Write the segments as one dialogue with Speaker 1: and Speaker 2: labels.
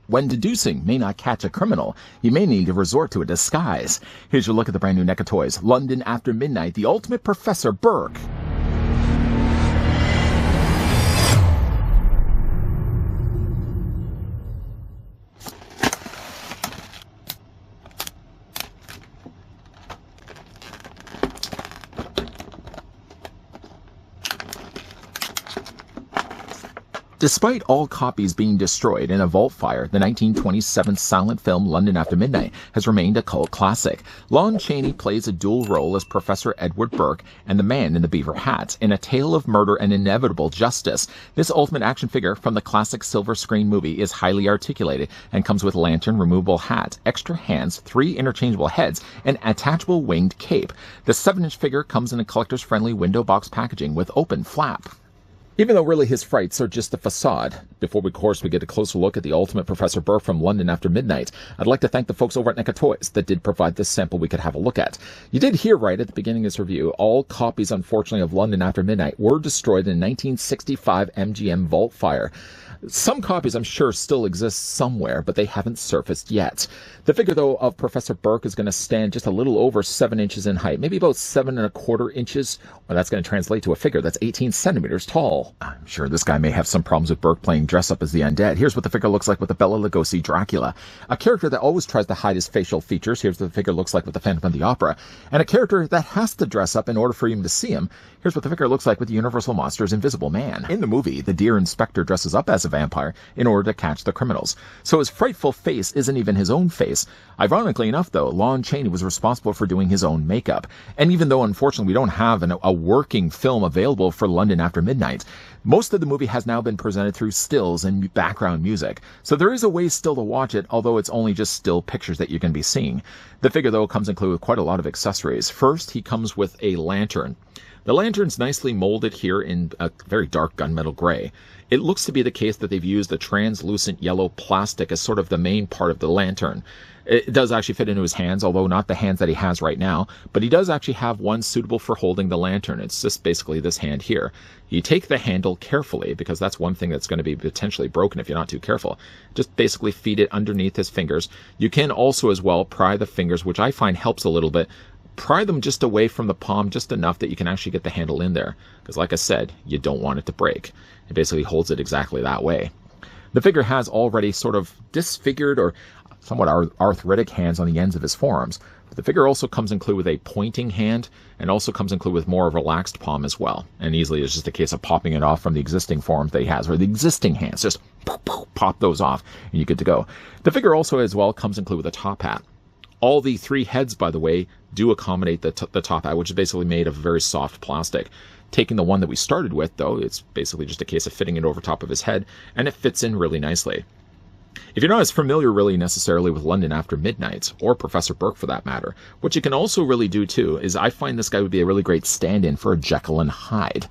Speaker 1: When deducing may not catch a criminal, you may need to resort to a disguise. Here's your look at the brand new NECA toys. London After Midnight, the ultimate Professor Burke. Despite all copies being destroyed in a vault fire, the 1927 silent film London After Midnight has remained a cult classic. Lon Chaney plays a dual role as Professor Edward Burke and the Man in the Beaver Hat in a tale of murder and inevitable justice. This ultimate action figure from the classic silver screen movie is highly articulated and comes with lantern, removable hat, extra hands, 3 interchangeable heads, and attachable winged cape. The 7-inch figure comes in a collector's friendly window box packaging with open flap. Even though really his frights are just a facade. Before we, of course, we get a closer look at the ultimate Professor Burke from London After Midnight, I'd like to thank the folks over at NECA Toys that did provide this sample we could have a look at. You did hear right at the beginning of this review, all copies, unfortunately, of London After Midnight were destroyed in the 1965 MGM Vault Fire. Some copies, I'm sure, still exist somewhere, but they haven't surfaced yet. The figure, though, of Professor Burke is going to stand just a little over 7 inches in height, maybe about 7¼ inches. Well, that's going to translate to a figure that's 18 centimeters tall. I'm sure this guy may have some problems with Burke playing dress up as the undead. Here's what the figure looks like with the Bela Lugosi Dracula. A character that always tries to hide his facial features. Here's what the figure looks like with the Phantom of the Opera. And a character that has to dress up in order for him to see him. Here's what the figure looks like with the Universal Monsters Invisible Man. In the movie, the Deer Inspector dresses up as a vampire in order to catch the criminals. So his frightful face isn't even his own face. Ironically enough, though, Lon Chaney was responsible for doing his own makeup. And even though, unfortunately, we don't have a working film available for London After Midnight, most of the movie has now been presented through stills and background music. So there is a way still to watch it, although it's only just still pictures that you can be seeing. The figure, though, comes included with quite a lot of accessories. First, he comes with a lantern. The lantern's nicely molded here in a very dark gunmetal gray. It looks to be the case that they've used a translucent yellow plastic as sort of the main part of the lantern. It does actually fit into his hands, although not the hands that he has right now, but he does actually have one suitable for holding the lantern. It's just basically this hand here. You take the handle carefully, because that's one thing that's going to be potentially broken if you're not too careful. Just basically feed it underneath his fingers. You can also as well pry the fingers, which I find helps a little bit. Pry them just away from the palm, just enough that you can actually get the handle in there. Because like I said, you don't want it to break. It basically holds it exactly that way. The figure has already sort of disfigured or somewhat arthritic hands on the ends of his forearms. But the figure also comes included with a pointing hand and also comes included with more relaxed palm as well. And easily it's just a case of popping it off from the existing forearms that he has, or the existing hands. Just pop those off and you're good to go. The figure also as well comes included with a top hat. All the 3 heads, by the way, do accommodate the top hat, which is basically made of very soft plastic. Taking the one that we started with, though, it's basically just a case of fitting it over top of his head, and it fits in really nicely. If you're not as familiar really necessarily with London After Midnight, or Professor Burke for that matter, what you can also really do too is I find this guy would be a really great stand-in for a Jekyll and Hyde.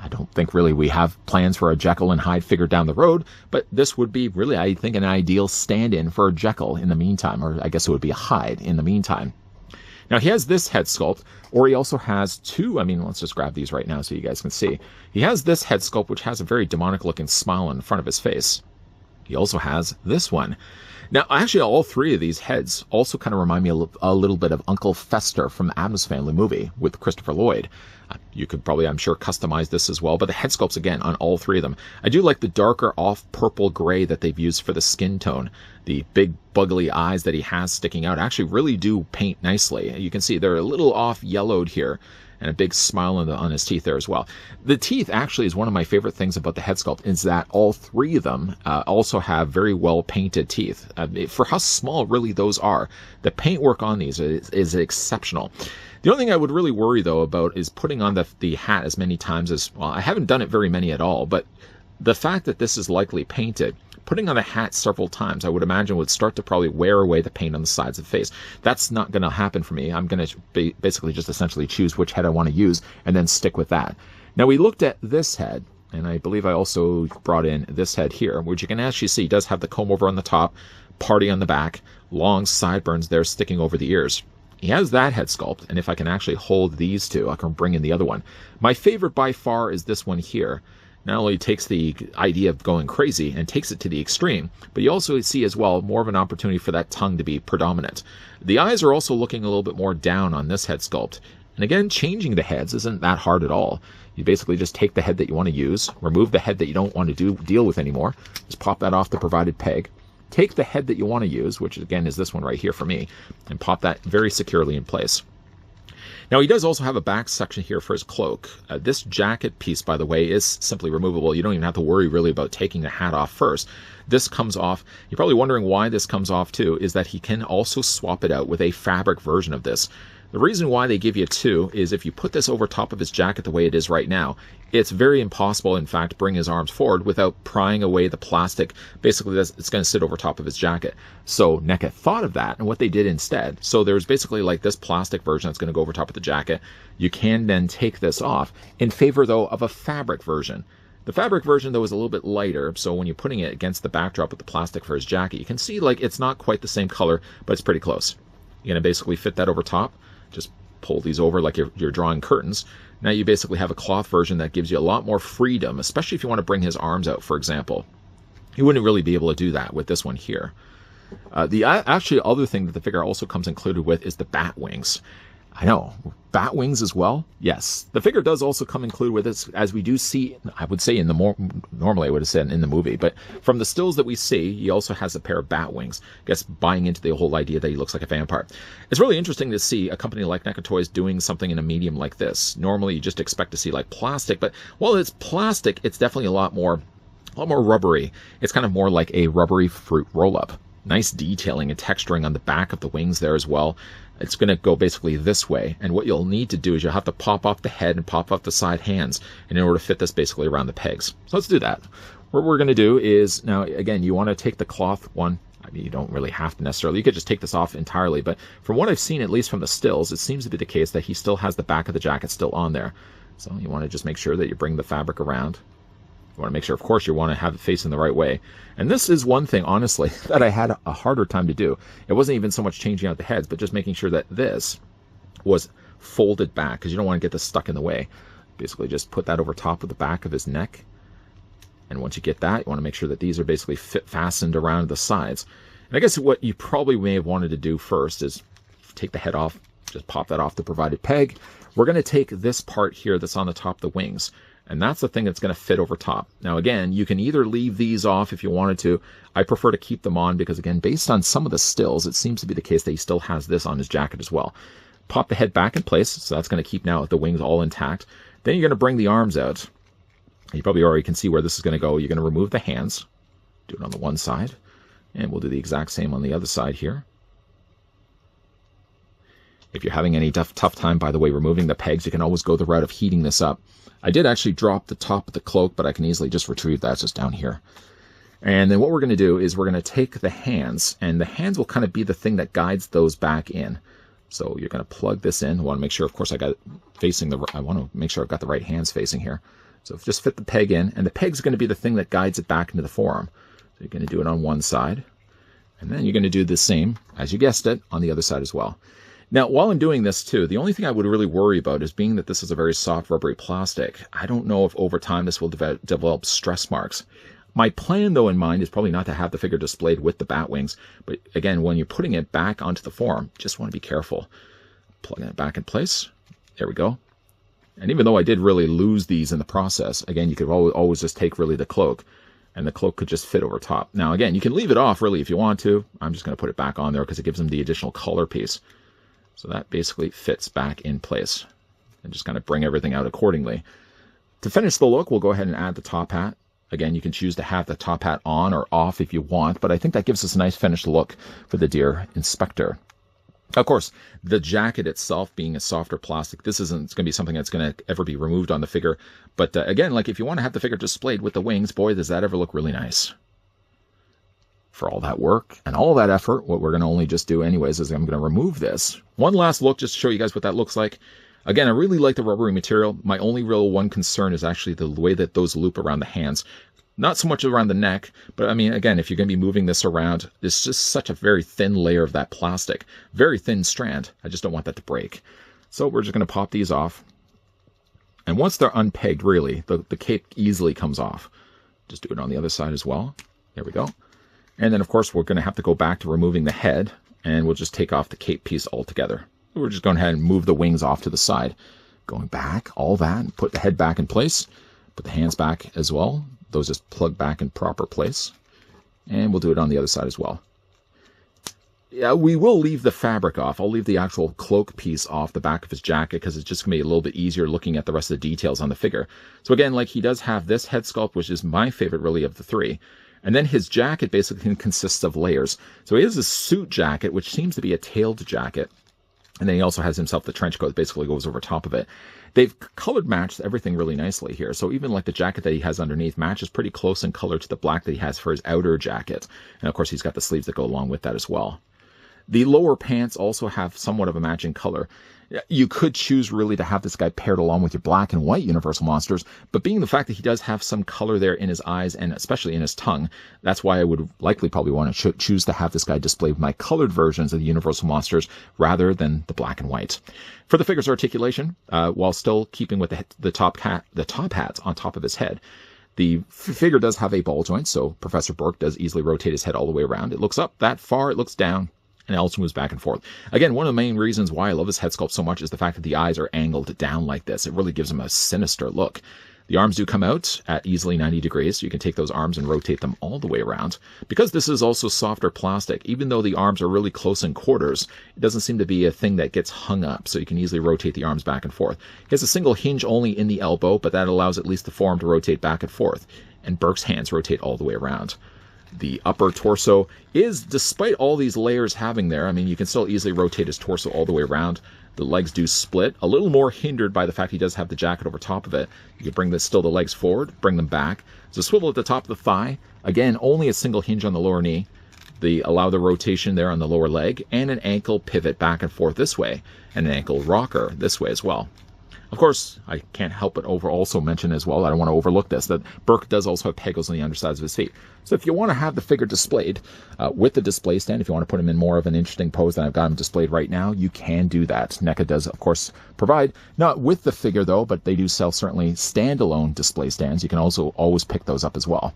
Speaker 1: I don't think really we have plans for a Jekyll and Hyde figure down the road, but this would be really, I think, an ideal stand-in for a Jekyll in the meantime, or I guess it would be a Hyde in the meantime. Now, he has this head sculpt, or he also has 2, let's just grab these right now so you guys can see. He has this head sculpt, which has a very demonic-looking smile in front of his face. He also has this one. Now, actually, all 3 of these heads also kind of remind me a little bit of Uncle Fester from the Addams Family movie with Christopher Lloyd. You could probably, I'm sure, customize this as well, but the head sculpts, again, on all 3 of them. I do like the darker off-purple gray that they've used for the skin tone. The big, buggly eyes that he has sticking out actually really do paint nicely. You can see they're a little off-yellowed here, and a big smile on his teeth there as well. The teeth actually is one of my favorite things about the head sculpt, is that all 3 of them also have very well painted teeth. For how small really those are, the paintwork on these is exceptional. The only thing I would really worry though about is putting on the hat as many times as, well, I haven't done it very many at all, but the fact that this is likely painted, putting on the hat several times, I would imagine would start to probably wear away the paint on the sides of the face. That's not going to happen for me. I'm going to basically just essentially choose which head I want to use and then stick with that. Now, we looked at this head, and I believe I also brought in this head here, which you can actually see does have the comb over on the top, party on the back, long sideburns there sticking over the ears. He has that head sculpt, and if I can actually hold these 2, I can bring in the other one. My favorite by far is this one here. not only takes the idea of going crazy and takes it to the extreme, but you also see as well more of an opportunity for that tongue to be predominant. The eyes are also looking a little bit more down on this head sculpt. And again, changing the heads isn't that hard at all. You basically just take the head that you want to use, remove the head that you don't want to deal with anymore, just pop that off the provided peg, take the head that you want to use, which again is this one right here for me, and pop that very securely in place. Now, he does also have a back section here for his cloak. This jacket piece, by the way, is simply removable. You don't even have to worry really about taking the hat off first. This comes off. You're probably wondering why this comes off too, is that he can also swap it out with a fabric version of this. The reason why they give you two is if you put this over top of his jacket the way it is right now, it's very impossible, in fact, to bring his arms forward without prying away the plastic. Basically, it's going to sit over top of his jacket. So NECA thought of that and what they did instead. So there's basically like this plastic version that's going to go over top of the jacket. You can then take this off in favor, though, of a fabric version. The fabric version, though, is a little bit lighter, so when you're putting it against the backdrop with the plastic for his jacket, you can see like it's not quite the same color, but it's pretty close. You're going to basically fit that over top. Just pull these over like you're drawing curtains. Now you basically have a cloth version that gives you a lot more freedom, especially if you want to bring his arms out, for example. You wouldn't really be able to do that with this one here. The actually other thing that the figure also comes included with is the bat wings. I know, bat wings as well. Yes, the figure does also come included with this, as we do see. I would say in the normally I would have said in the movie, but from the stills that we see, he also has a pair of bat wings. I guess buying into the whole idea that he looks like a vampire. It's really interesting to see a company like NECA Toys doing something in a medium like this. Normally, you just expect to see like plastic, but while it's plastic, it's definitely a lot more rubbery. It's kind of more like a rubbery fruit roll-up. Nice detailing and texturing on the back of the wings there as well. It's going to go basically this way, and what you'll need to do is you'll have to pop off the head and pop off the side hands in order to fit this basically around the pegs. So let's do that. What we're going to do is, now again, you want to take the cloth one. I mean, you don't really have to necessarily. You could just take this off entirely, but from what I've seen, at least from the stills, it seems to be the case that he still has the back of the jacket still on there. So you want to just make sure that you bring the fabric around. You want to make sure, of course, you want to have it facing the right way. And this is one thing, honestly, that I had a harder time to do. It wasn't even so much changing out the heads, but just making sure that this was folded back, because you don't want to get this stuck in the way. Basically, just put that over top of the back of his neck. And once you get that, you want to make sure that these are basically fastened around the sides. And I guess what you probably may have wanted to do first is take the head off, just pop that off the provided peg. We're going to take this part here that's on the top of the wings. And that's the thing that's going to fit over top. Now, again, you can either leave these off if you wanted to. I prefer to keep them on because, again, based on some of the stills, it seems to be the case that he still has this on his jacket as well. Pop the head back in place, so that's going to keep now the wings all intact. Then you're going to bring the arms out. You probably already can see where this is going to go. You're going to remove the hands. Do it on the one side. And we'll do the exact same on the other side here. If you're having any tough time, by the way, removing the pegs, you can always go the route of heating this up. I did actually drop the top of the cloak, but I can easily just retrieve that just down here. And then what we're going to do is we're going to take the hands, and the hands will kind of be the thing that guides those back in. So you're going to plug this in. I want to make sure, of course, I want to make sure I've got the right hands facing here. So just fit the peg in, and the peg's going to be the thing that guides it back into the forearm. So you're going to do it on one side, and then you're going to do the same, as you guessed it, on the other side as well. Now, while I'm doing this too, the only thing I would really worry about is being that this is a very soft rubbery plastic. I don't know if over time this will develop stress marks. My plan, though, in mind is probably not to have the figure displayed with the bat wings. But again, when you're putting it back onto the form, just want to be careful. Plugging it back in place. There we go. And even though I did really lose these in the process, again, you could always just take really the cloak, and the cloak could just fit over top. Now, again, you can leave it off really if you want to. I'm just going to put it back on there because it gives them the additional color piece. So that basically fits back in place, and just kind of bring everything out accordingly. To finish the look, we'll go ahead and add the top hat. Again, you can choose to have the top hat on or off if you want, but I think that gives us a nice finished look for the dear inspector. Of course, the jacket itself being a softer plastic, this isn't going to be something that's going to ever be removed on the figure. But again, like if you want to have the figure displayed with the wings, boy, does that ever look really nice. For all that work and all that effort, what we're going to only just do anyways is I'm going to remove this. One last look just to show you guys what that looks like. Again, I really like the rubbery material. My only real one concern is actually the way that those loop around the hands. Not so much around the neck, but I mean, again, if you're going to be moving this around, it's just such a very thin layer of that plastic. Very thin strand. I just don't want that to break. So we're just going to pop these off. And once they're unpegged, really, the cape easily comes off. Just do it on the other side as well. There we go. And then, of course, we're going to have to go back to removing the head, and we'll just take off the cape piece altogether. We're just going ahead and move the wings off to the side. Going back, all that, and put the head back in place. Put the hands back as well. Those just plug back in proper place. And we'll do it on the other side as well. Yeah, we will leave the fabric off. I'll leave the actual cloak piece off the back of his jacket because it's just going to be a little bit easier looking at the rest of the details on the figure. So again, like he does have this head sculpt, which is my favorite really of the three. And then his jacket basically consists of layers. So he has a suit jacket, which seems to be a tailed jacket. And then he also has himself the trench coat that basically goes over top of it. They've colored matched everything really nicely here. So even like the jacket that he has underneath matches pretty close in color to the black that he has for his outer jacket. And of course, he's got the sleeves that go along with that as well. The lower pants also have somewhat of a matching color. You could choose really to have this guy paired along with your black and white Universal monsters, but being the fact that he does have some color there in his eyes and especially in his tongue, that's why I would likely probably want to choose to have this guy display my colored versions of the Universal monsters rather than the black and white. For the figure's articulation, while still keeping with the top hats on top of his head, the figure does have a ball joint, so Professor Burke does easily rotate his head all the way around. It looks up that far, it looks down, and it also moves back and forth. Again, one of the main reasons why I love this head sculpt so much is the fact that the eyes are angled down like this. It really gives him a sinister look. The arms do come out at easily 90 degrees, so you can take those arms and rotate them all the way around. Because this is also softer plastic, even though the arms are really close in quarters, it doesn't seem to be a thing that gets hung up, so you can easily rotate the arms back and forth. He has a single hinge only in the elbow, but that allows at least the forearm to rotate back and forth. And Burke's hands rotate all the way around. The upper torso is, despite all these layers having there, I mean, you can still easily rotate his torso all the way around. The legs do split, a little more hindered by the fact he does have the jacket over top of it. You can bring the legs forward, bring them back. There's a swivel at the top of the thigh. Again, only a single hinge on the lower knee. Allow the rotation there on the lower leg, and an ankle pivot back and forth this way, and an ankle rocker this way as well. Of course, I can't help but also mention as well, I don't want to overlook this, that Burke does also have pegos on the undersides of his feet. So if you want to have the figure displayed with the display stand, if you want to put him in more of an interesting pose than I've got him displayed right now, you can do that. NECA does, of course, provide, not with the figure though, but they do sell certainly standalone display stands. You can also always pick those up as well.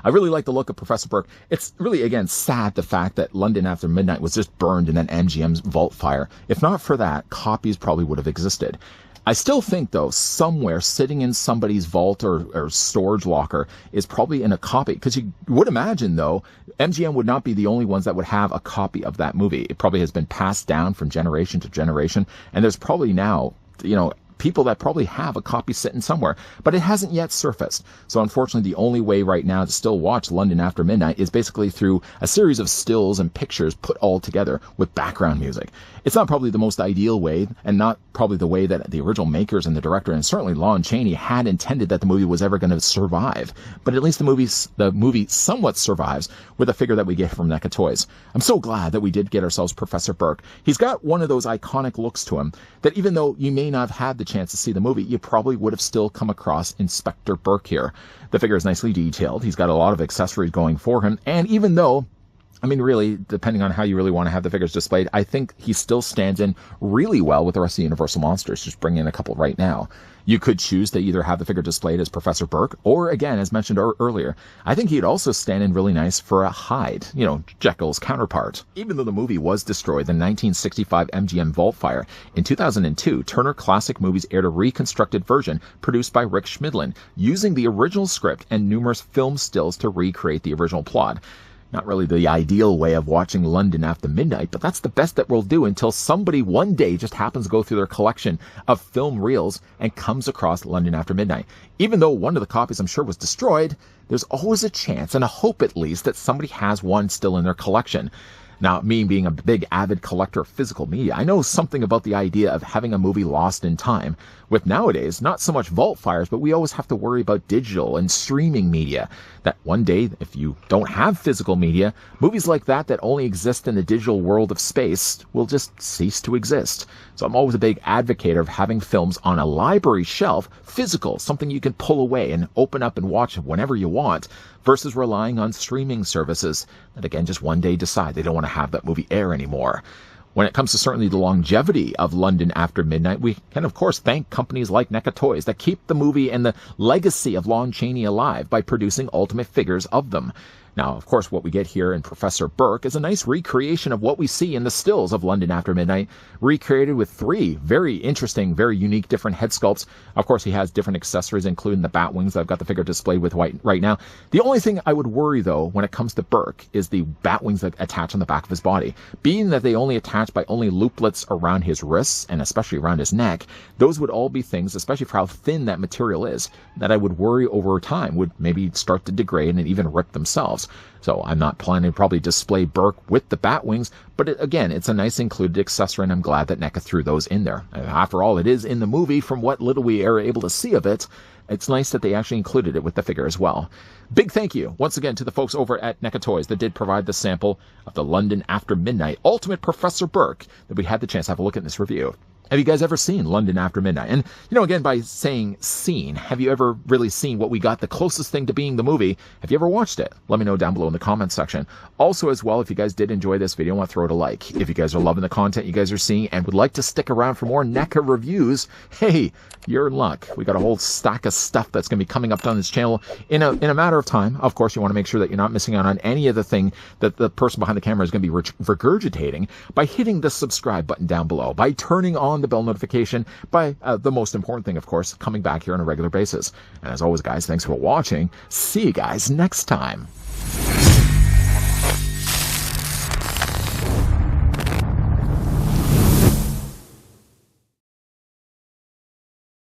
Speaker 1: I really like the look of Professor Burke. It's really, again, sad the fact that London After Midnight was just burned in that MGM's vault fire. If not for that, copies probably would have existed. I still think, though, somewhere sitting in somebody's vault or storage locker is probably in a copy. Because you would imagine, though, MGM would not be the only ones that would have a copy of that movie. It probably has been passed down from generation to generation. And there's probably now, people that probably have a copy sitting somewhere, but it hasn't yet surfaced. So unfortunately, the only way right now to still watch London After Midnight is basically through a series of stills and pictures put all together with background music. It's not probably the most ideal way, and not probably the way that the original makers and the director, and certainly Lon Chaney, had intended that the movie was ever going to survive. But at least the movie somewhat survives with a figure that we get from NECA Toys. I'm so glad that we did get ourselves Professor Burke. He's got one of those iconic looks to him that even though you may not have had the chance to see the movie, you probably would have still come across Inspector Burke here. The figure is nicely detailed. He's got a lot of accessories going for him, and even though, I mean, really, depending on how you really want to have the figures displayed, I think he still stands in really well with the rest of the Universal monsters. Just bring in a couple right now. You could choose to either have the figure displayed as Professor Burke, or again, as mentioned earlier, I think he'd also stand in really nice for a Hyde, Jekyll's counterpart. Even though the movie was destroyed in the 1965 MGM Vault Fire, in 2002, Turner Classic Movies aired a reconstructed version produced by Rick Schmidlin, using the original script and numerous film stills to recreate the original plot. Not really the ideal way of watching London After Midnight, but that's the best that we'll do until somebody one day just happens to go through their collection of film reels and comes across London After Midnight. Even though one of the copies I'm sure was destroyed, there's always a chance, and a hope at least, that somebody has one still in their collection. Now, me being a big avid collector of physical media, I know something about the idea of having a movie lost in time. With nowadays, not so much vault fires, but we always have to worry about digital and streaming media. That one day, if you don't have physical media, movies like that only exist in the digital world of space will just cease to exist. So I'm always a big advocate of having films on a library shelf, physical, something you can pull away and open up and watch whenever you want, versus relying on streaming services that, again, just one day decide they don't want to have that movie air anymore. When it comes to certainly the longevity of London After Midnight, we can of course thank companies like NECA Toys that keep the movie and the legacy of Lon Chaney alive by producing ultimate figures of them. Now, of course, what we get here in Professor Burke is a nice recreation of what we see in the stills of London After Midnight, recreated with 3 very interesting, very unique different head sculpts. Of course, he has different accessories, including the bat wings that I've got the figure displayed with right now. The only thing I would worry, though, when it comes to Burke is the bat wings that attach on the back of his body. Being that they only attach by only looplets around his wrists, and especially around his neck, those would all be things, especially for how thin that material is, that I would worry over time would maybe start to degrade and even rip themselves. So I'm not planning to probably display Burke with the bat wings, but again, it's a nice included accessory, and I'm glad that NECA threw those in there. After all, it is in the movie. From what little we are able to see of it, it's nice that they actually included it with the figure as well. Big thank you once again to the folks over at NECA Toys that did provide the sample of the London After Midnight Ultimate Professor Burke that we had the chance to have a look at in this review. Have you guys ever seen London After Midnight? And, again, by saying seen, have you ever really seen what we got the closest thing to being the movie? Have you ever watched it? Let me know down below in the comments section. Also, as well, if you guys did enjoy this video, I want to throw it a like. If you guys are loving the content you guys are seeing and would like to stick around for more NECA reviews, hey, you're in luck. We got a whole stack of stuff that's going to be coming up on this channel in a matter of time. Of course, you want to make sure that you're not missing out on any of the thing that the person behind the camera is going to be regurgitating by hitting the subscribe button down below, by turning on the bell notification, by the most important thing, of course, coming back here on a regular basis. And as always, guys, thanks for watching. See you guys next time.